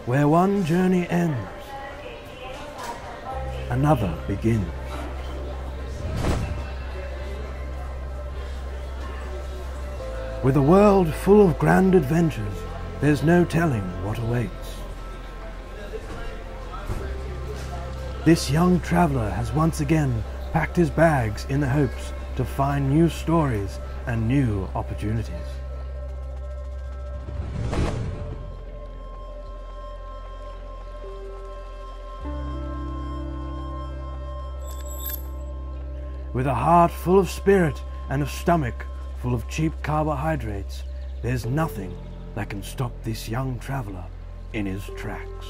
Where one journey ends, another begins. With a world full of grand adventures, there's no telling what awaits. This young traveller has once again packed his bags in the hopes to find new stories and new opportunities. With a heart full of spirit and a stomach full of cheap carbohydrates, there's nothing that can stop this young traveller in his tracks.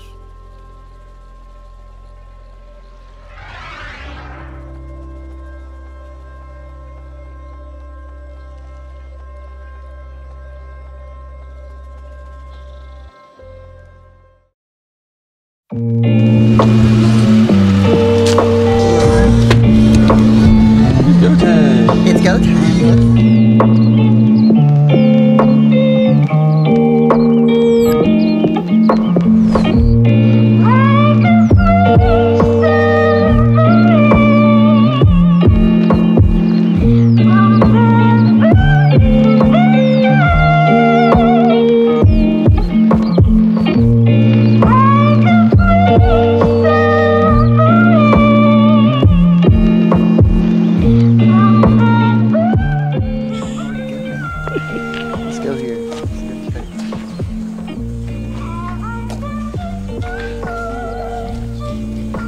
It's go time.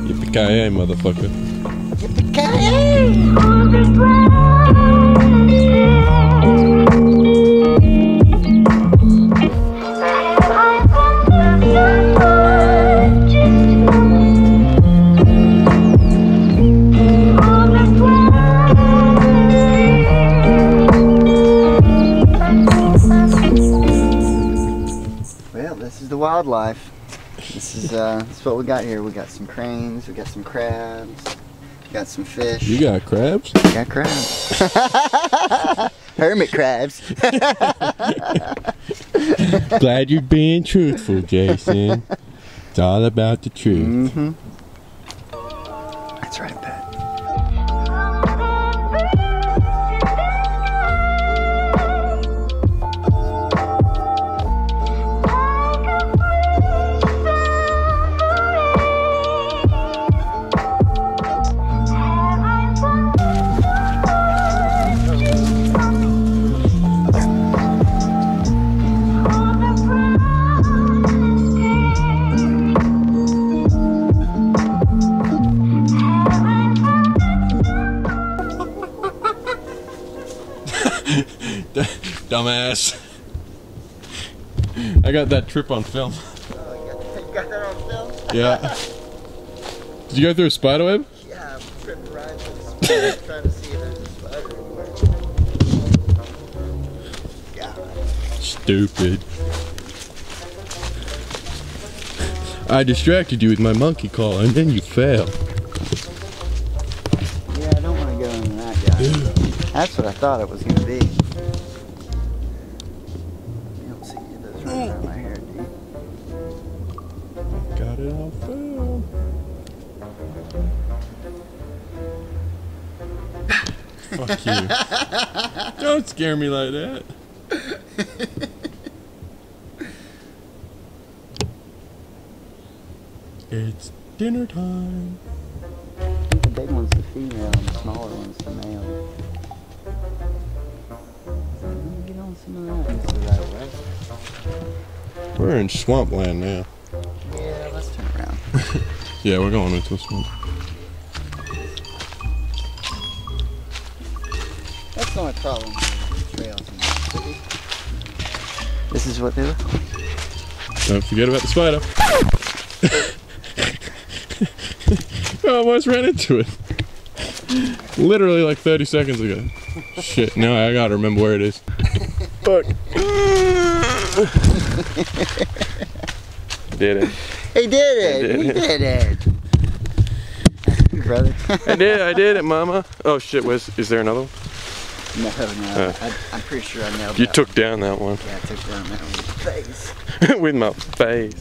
Yippee-ki-yay, motherfucker. Well, this is the wildlife. This is what we got here. We got some cranes, we got some crabs, we got some fish. You got crabs? We got crabs. Hermit crabs. Glad you're being truthful, Jason. It's all about the truth. Mm-hmm. That's right, Pat. Dumbass. I got that trip on film. Oh, you got that on film? Yeah. Did you go through a spider web? Yeah, I'm tripping right through the spider, trying to see if there's a spider anywhere. God. Stupid. I distracted you with my monkey call and then you failed. Yeah, I don't want to go into that, guy. That's what I thought it was going to be. You don't see those running around my hair, do you? Got it on film. Fuck you. Don't scare me like that. It's dinner time. I think the big one's the female and the smaller one's the male. Let me get on some of that. This is right away. We're in swampland now. Yeah, let's turn around. Yeah, we're going into a swamp. That's the only problem with trails in the city. This is what they look like. Don't forget about the spider. I almost ran into it. Literally like 30 seconds ago. Shit, now I gotta remember where it is. Fuck. Did it. He did it! He did it! Brother. I did it, mama. Oh shit, is there another one? No. I'm pretty sure I nailed You that took down that one. Yeah, I took down that one with my face. With my face.